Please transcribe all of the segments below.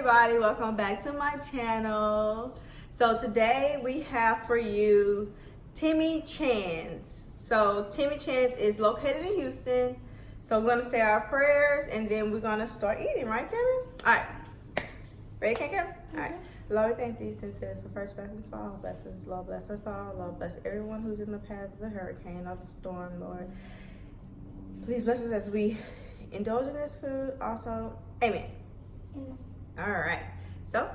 everybody, welcome back to my channel. So today we have for you Timmy Chan's. So Timmy Chan's is located in Houston. So we're gonna say our prayers and then we're gonna start eating, right Kevin? All right, ready Kevin? All right. Lord, we thank thee sincerely for first blessings for all blessings. Lord, bless us all. Lord, bless everyone who's in the path of the hurricane or the storm, Lord. Please bless us as we indulge in this food also. Amen. All right. So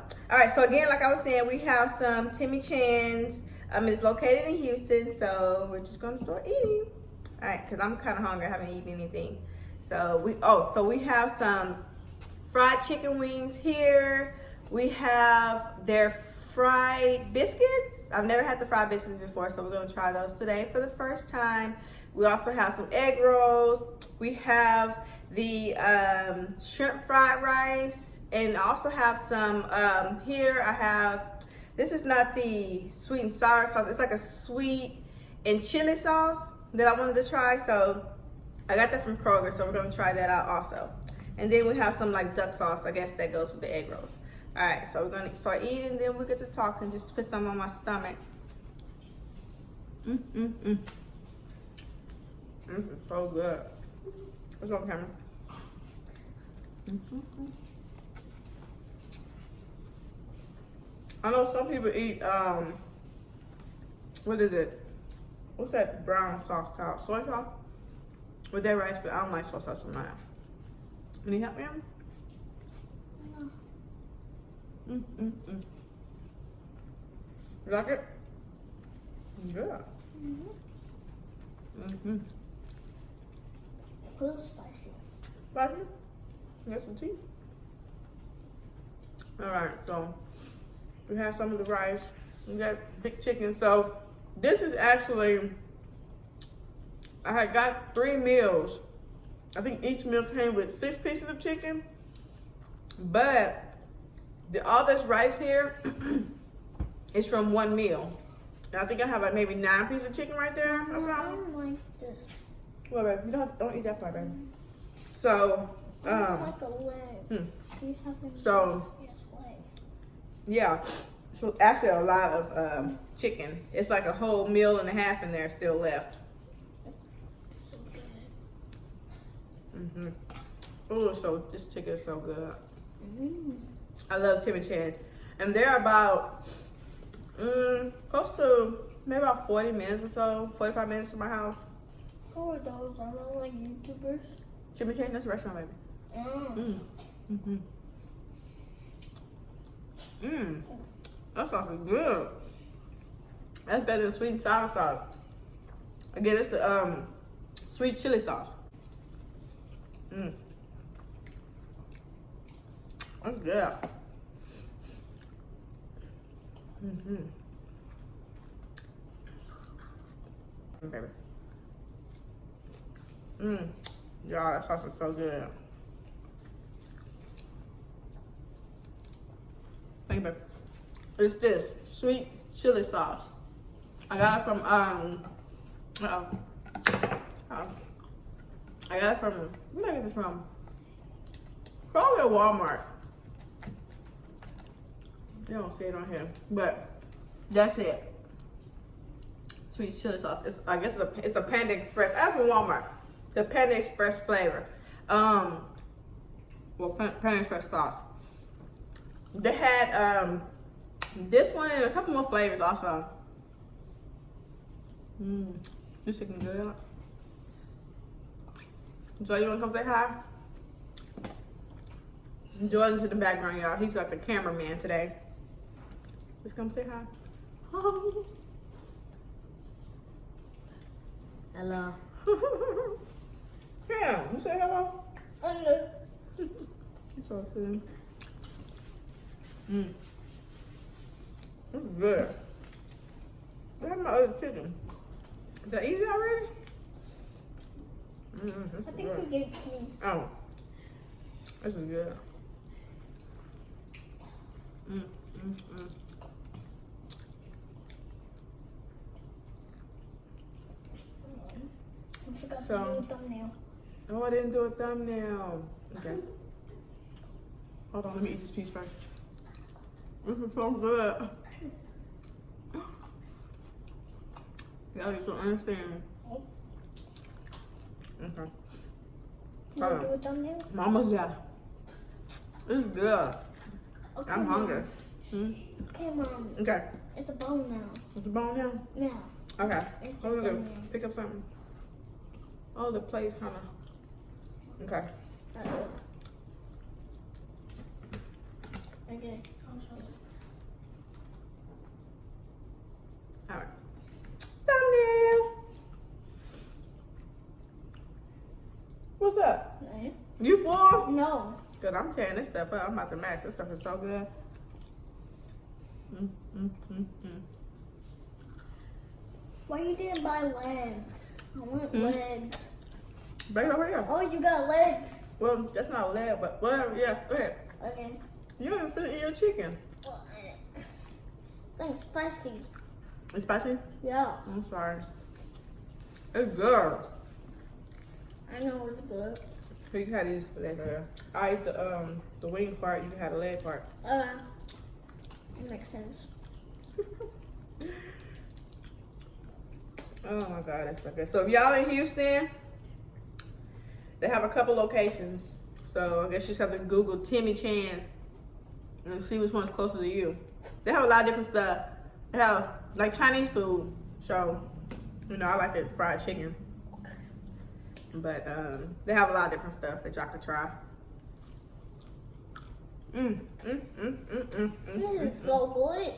again, like I was saying, we have some Timmy Chan's. It's located in Houston, so we're just gonna start eating. All right, because I'm kind of hungry. I haven't eaten anything. So we have some fried chicken wings here. We have their fried biscuits. I've never had the fried biscuits before, so we're gonna try those today for the first time. We also have some egg rolls. We have the shrimp fried rice, and I also have some here. I have, this is not the sweet and sour sauce. It's like a sweet and chili sauce that I wanted to try. So I got that from Kroger, so we're gonna try that out also. And then we have some like duck sauce. I guess that goes with the egg rolls. All right, so we're gonna start eating, then we'll get to talking. Just put some on my stomach. This is so good. What's on camera? I know some people eat, what is it? What's that brown sauce called? Soy sauce? With that rice, but I don't like soy sauce from mine. Can you help me out? You like it? Yeah. A little spicy. Spicy? Get some tea. All right, so we have some of the rice. We got big chicken. So this is actually, I had got 3 meals. I think each meal came with 6 pieces of chicken, but all this rice here is from 1 meal. And I think I have like maybe 9 pieces of chicken right there. I don't like this. Well, babe, you don't eat that part, baby. So, I don't like a leg. Do you have any? So, Yes, leg. yeah. So actually a lot of chicken. It's like a whole meal and a half in there still left. So good. Oh, so this chicken is so good. I love Timmy Chan. And they're about close to maybe about 40 minutes or so, 45 minutes from my house. Who are those? Are they like YouTubers? Timmy Chan, that's a restaurant, baby. That sauce is good. That's better than sweet and sour sauce. Again, it's the sweet chili sauce. That's good. Baby. Y'all, that sauce is so good. Thank you, baby. It's this sweet chili sauce. I got it from I got it from, where did I get this from? Probably at Walmart. You don't see it on here, but that's it. Sweet chili sauce. I guess it's a Panda Express. That's from Walmart. The Panda Express flavor. Well, Panda Express sauce. They had this one and a couple more flavors also. This chicken good. Joy, you wanna come say hi? Jordan's in the background, y'all. He's like the cameraman today. Just come say hi. Hello. Yeah, you say hello? Hello. It's all good. This is good. Where's my other chicken? Is that easy already? I think we gave it to me. Oh, this is good. I forgot to So- do a thumbnail. Oh, I didn't do a thumbnail. Okay. Hold on, let me eat this piece first. This is so good. Y'all need to understand. Okay. You want to do a thumbnail? Mama's yeah. It's good. Okay, I'm hungry. Hmm? Okay, Mom. Okay. It's a bone now. It's a bone now? Yeah. Okay. It's What am I gonna do? thumbnail. Pick up something. Oh, the plate's kind of. Okay. Okay. All right. Thumbnail. What's up? Right. You full? No. Good. I'm tearing this stuff up. I'm about to max. This stuff is so good. Why you didn't buy legs? I want legs. Bring it over here. Oh, you got legs. Well, that's not a leg, but whatever. Yeah, go ahead. Okay. You don't even fit it in your chicken. It's spicy. It's spicy? Yeah. I'm sorry. It's good. I know it's good. So you can have these leg area. I eat the wing part. You can have the leg part. It makes sense. Oh my God, that's so good. So if y'all in Houston, they have a couple locations. So I guess you just have to Google Timmy Chan's and see which one's closer to you. They have a lot of different stuff. They have like Chinese food. So, you know, I like the fried chicken. But they have a lot of different stuff that y'all could try. This is so good.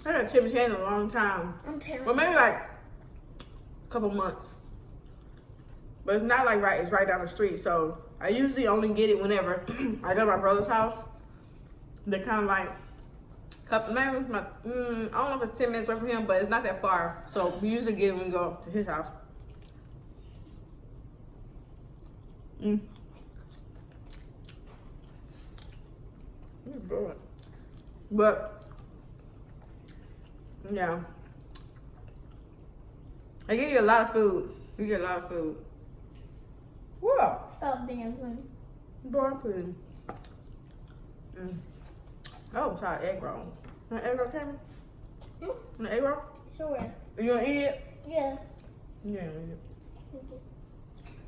I had Timmy Chan in a long time. I'm terrible. Well, maybe like a couple months. But it's not like it's right down the street. So I usually only get it whenever I go to my brother's house. They're kind of like, I don't know if it's 10 minutes away from him, but it's not that far. So we usually get it when we go to his house. It's good. But yeah, I give you a lot of food. You get a lot of food. What? Stop dancing. Boy, please. Oh, I'm tired of egg roll. Want egg roll, Cameron? Want egg roll? Sure. You want to eat it? Yeah. You ain't eat it.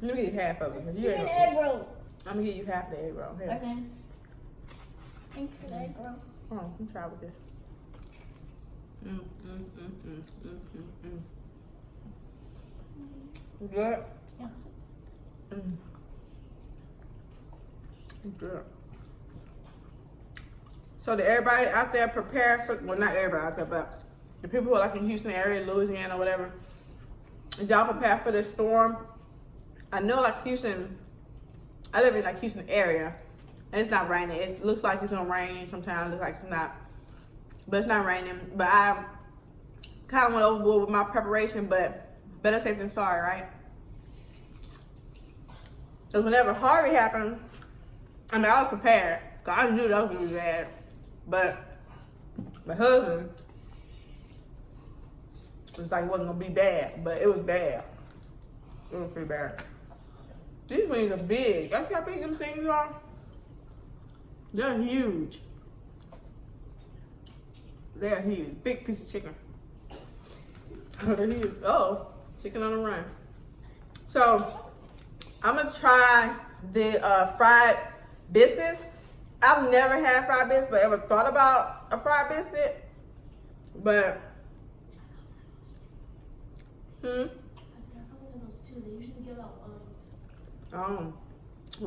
Let me get you half of it. 'Cause you Give me ain't an gonna eat egg it. roll. I'm gonna give you half the egg roll. Here. Okay. Thanks for the egg roll. Hold on, let me try with this. Good? Yeah. Good. So did everybody out there prepare for, well, not everybody out there, but the people who are like in Houston area, Louisiana, whatever, did y'all prepare for this storm? I know like Houston, I live in like Houston area, and it's not raining. It looks like it's gonna rain sometimes, it looks like it's not, but it's not raining. But I kind of went overboard with my preparation, but better safe than sorry, right? Because whenever Harvey happened, I mean, I was prepared, because I knew that was gonna be bad. But my husband was like, it wasn't gonna be bad, but it was bad. It was pretty bad. These wings are big. Y'all see how big them things are? They're huge. They're huge. Big piece of chicken. They're huge. Oh, chicken on the run. So, I'm gonna try the fried biscuits. I've never had fried biscuits, but ever thought about a fried biscuit. But, we're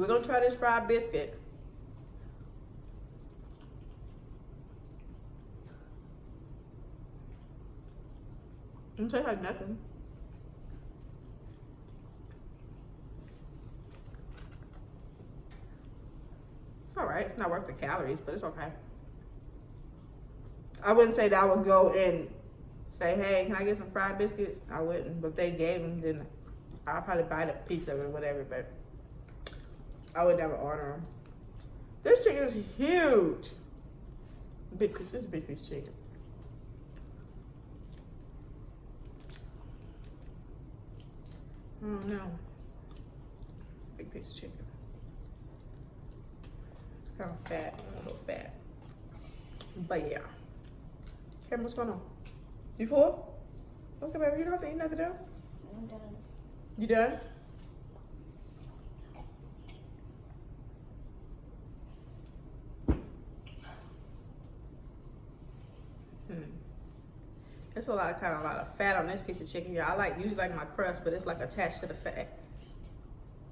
gonna try this fried biscuit. It tastes like nothing. It's all right. It's not worth the calories, but it's okay. I wouldn't say that I would go and say, hey, can I get some fried biscuits? I wouldn't, but if they gave them, then I'll probably buy the piece of it or whatever, but I would never order them. This chicken is huge. Big piece. This is a big piece of chicken. Oh no. Big piece of chicken. Kind of fat, a little fat. But yeah. Cameron, what's going on? You full? Okay, baby, you don't have to eat nothing else? I'm done. You done? There's a lot of fat on this piece of chicken, y'all. I usually like my crust, but it's like attached to the fat.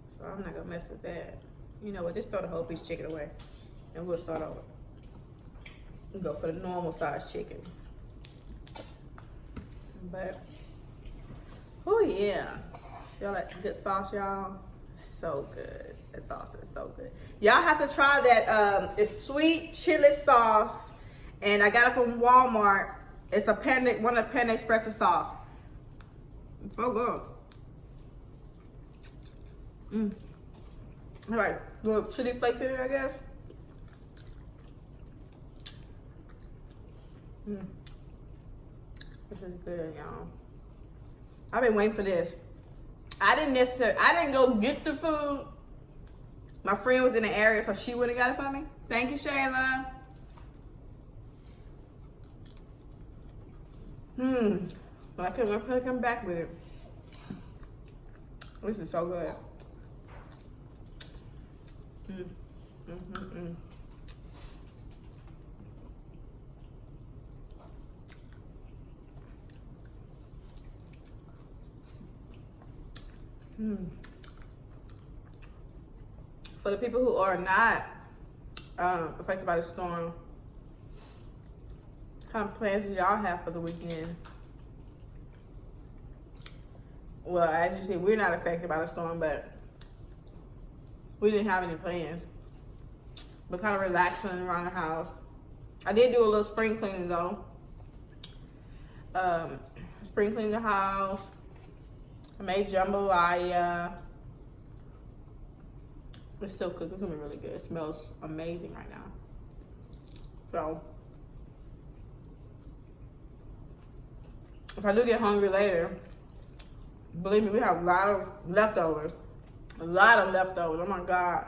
So I'm not gonna mess with that. You know what, just throw the whole piece of chicken away and we'll start over. We'll go for the normal size chickens. But, oh yeah. Y'all like good sauce, y'all? So good. That sauce is so good. Y'all have to try that, it's sweet chili sauce. And I got it from Walmart. It's a one of the Panda Express sauce. It's so good. All right, little chili flakes in it, I guess. This is good, y'all. I've been waiting for this. I didn't go get the food. My friend was in the area, so she would've got it for me. Thank you, Shayla. But I couldn't come back with it. This is so good. For the people who are not affected by the storm, what kind of plans do y'all have for the weekend? Well, as you see, we're not affected by the storm, but we didn't have any plans. But kind of relaxing around the house. I did do a little spring cleaning though. Spring cleaned the house. I made jambalaya. It's still cooking. It's gonna be really good. It smells amazing right now. So, if I do get hungry later, believe me, we have a lot of leftovers. A lot of leftovers. Oh my God.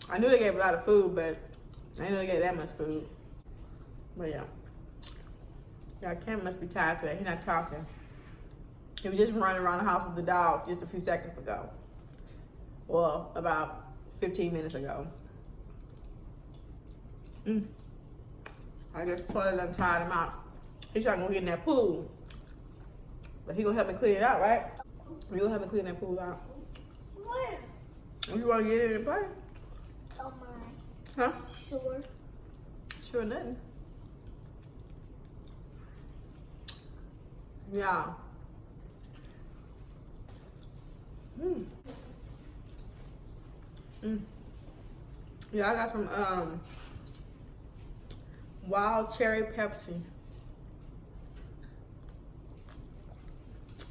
I knew they gave a lot of food, but I didn't know they gave that much food. But yeah. Yeah, Cam must be tired today. He's not talking. He was just running around the house with the dog just a few seconds ago. Well, about 15 minutes ago. I just toilet and tired him out. He's trying to go get in that pool. But he gonna help me clean it out, right? You gonna help me clean that pool out? Where? You wanna get in and play? Don't mind. Huh? Sure. Sure nothing. Yeah. Yeah, I got some wild cherry Pepsi.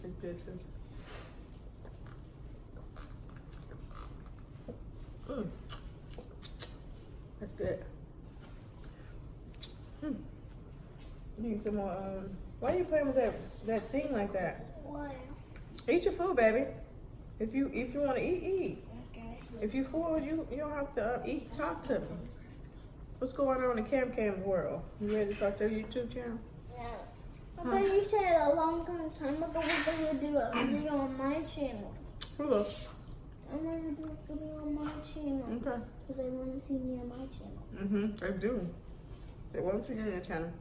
It's good too. That's good. Need some more. Why are you playing with that thing like that? Why? Eat your food, baby. If you want to eat, eat. Okay. If you full, you don't have to eat. Talk to me. What's going on in Cam's world? You ready to start your YouTube channel? Yeah. But you said a long time ago we're gonna do a video on my channel. Hello. I'm gonna do a video on my channel. Okay. Because they want to see me on my channel. They do. They want to see you on your channel.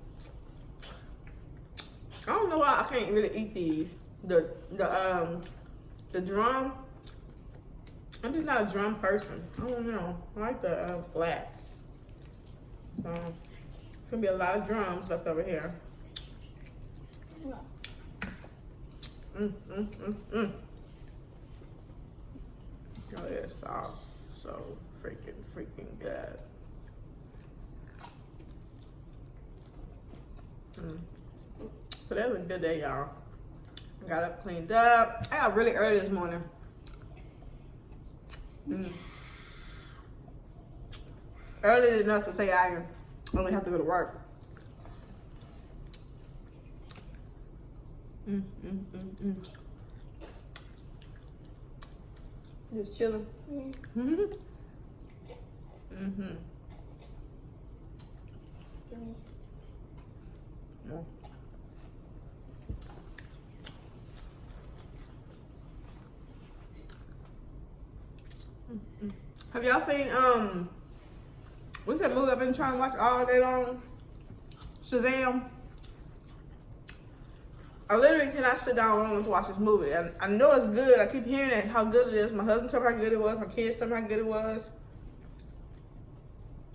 I don't know why I can't really eat these. The drum. I'm just not a drum person. I don't know. I like the flats. So, there's gonna be a lot of drums left over here. Yeah. Oh, this sauce so freaking good. So that was a good day, y'all. I got up, cleaned up. I got really early this morning. Early enough to say I only have to go to work. Just chilling. Yeah. Have y'all seen what's that movie I've been trying to watch all day long? Shazam. I literally cannot sit down long enough to watch this movie. And I know it's good. I keep hearing it, how good it is. My husband told me how good it was. My kids told me how good it was.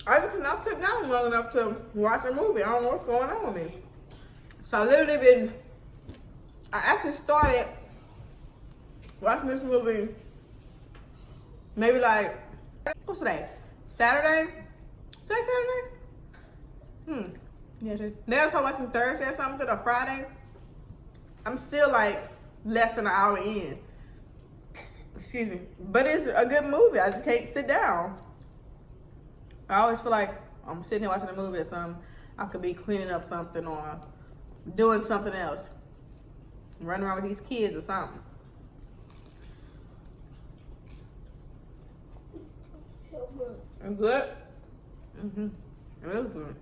I just cannot sit down long enough to watch a movie. I don't know what's going on with me. So I literally I actually started watching this movie maybe like, what's today? Saturday? Today Saturday? Yeah. Then I started watching Thursday or something, or Friday. I'm still like less than an hour in. Excuse me. But it's a good movie. I just can't sit down. I always feel like I'm sitting here watching a movie or something. I could be cleaning up something or doing something else. Running around with these kids or something. So good. It's good? Mm-hmm. It is good.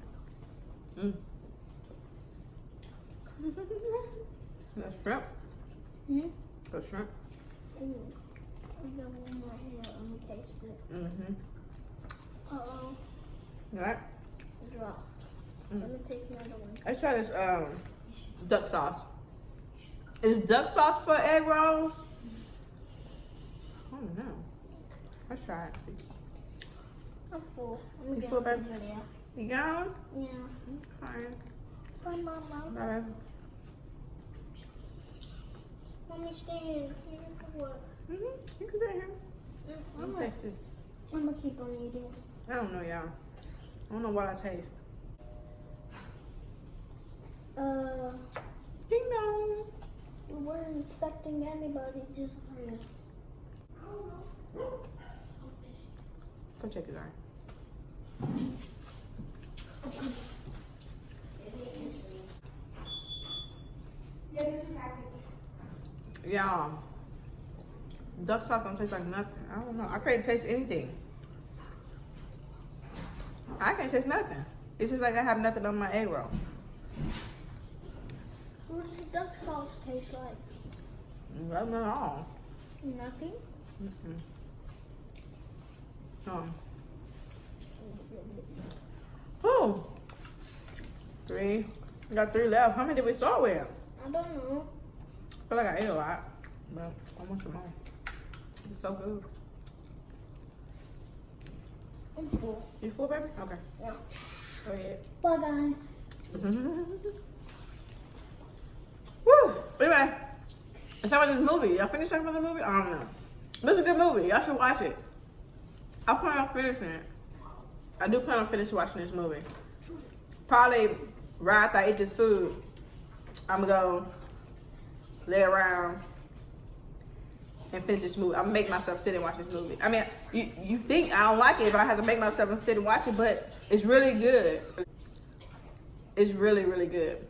That's shrimp. That's shrimp. I got one more here. Let me taste it. Uh-oh. Right? Dropped. Let me take another one. Let's try this duck sauce. Is duck sauce for egg rolls? I don't know. Let's try it. See. I'm full. You full, baby? You gone? Yeah. Okay. Bye, Mama. Bye. Mommy, stay in here for what? You can sit here. I'm gonna taste it. I'm gonna keep on eating. I don't know, y'all. I don't know what I taste. Ding dong. We weren't expecting anybody, just here. Go check it out. Y'all, duck sauce don't taste like nothing. I don't know. I can't taste anything. I can't taste nothing. It's just like I have nothing on my egg roll. What does duck sauce taste like? Nothing at all. Nothing? Oh. 3. We got 3 left. How many did we start with? I don't know. I feel like I ate a lot, but I want some more. It's so good. I'm full. You full, baby? Okay. Yeah. Go ahead. Bye, guys. Woo! Anyway, let's talk about this movie. Y'all finished talking about the movie? I don't know. But it's a good movie. Y'all should watch it. I plan on finishing it. I do plan on finishing watching this movie. Probably right after I eat this food, I'm gonna go lay around and finish this movie. I'm gonna make myself sit and watch this movie. I mean, you think I don't like it, but I have to make myself sit and watch it, but it's really good. It's really, really good.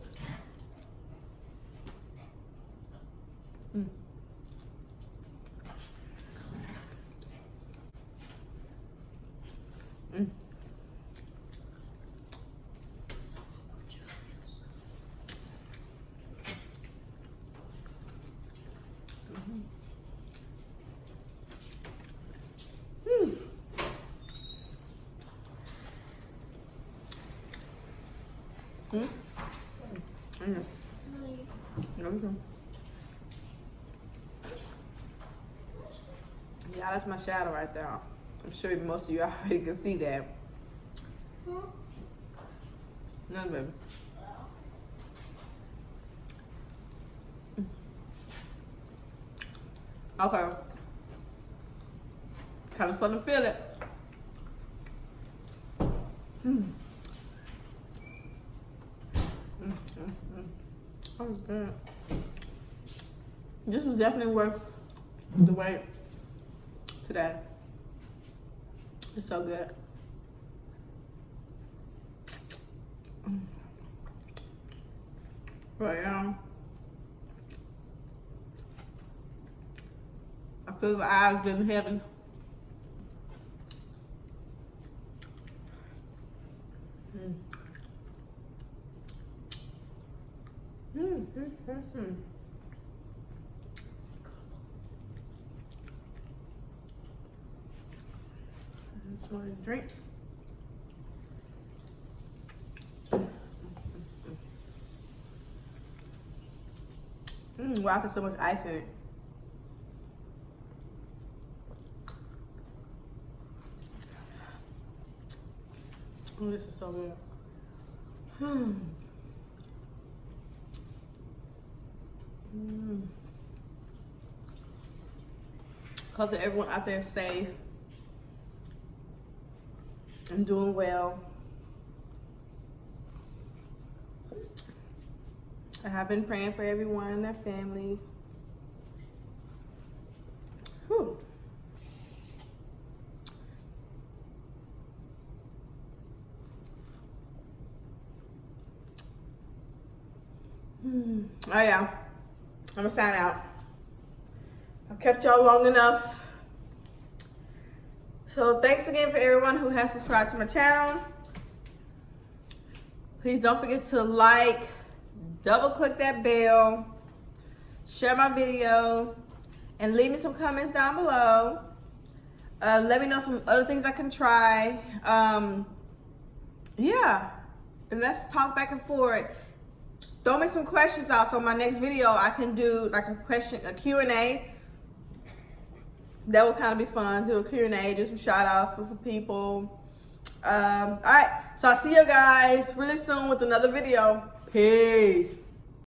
Yeah, that's my shadow right there. I'm sure most of you already can see that. No, baby. Okay. Kind of starting to feel it. That was good. This was definitely worth the wait today. It's so good. But yeah, I feel the eyes getting heavy. Just want to drink. Wow, there's so much ice in it. Oh, this is so good. Hope that everyone out there is safe and doing well. I have been praying for everyone and their families. Whew. Oh yeah, I'm gonna sign out. I've kept y'all long enough. So thanks again for everyone who has subscribed to my channel. Please don't forget to like, double click that bell, share my video, and leave me some comments down below. Let me know some other things I can try. Yeah, and let's talk back and forth. Throw me some questions out so my next video I can do like a Q&A. That will kind of be fun. Do a Q&A, do some shout outs to some people. All right, so I'll see you guys really soon with another video. Peace.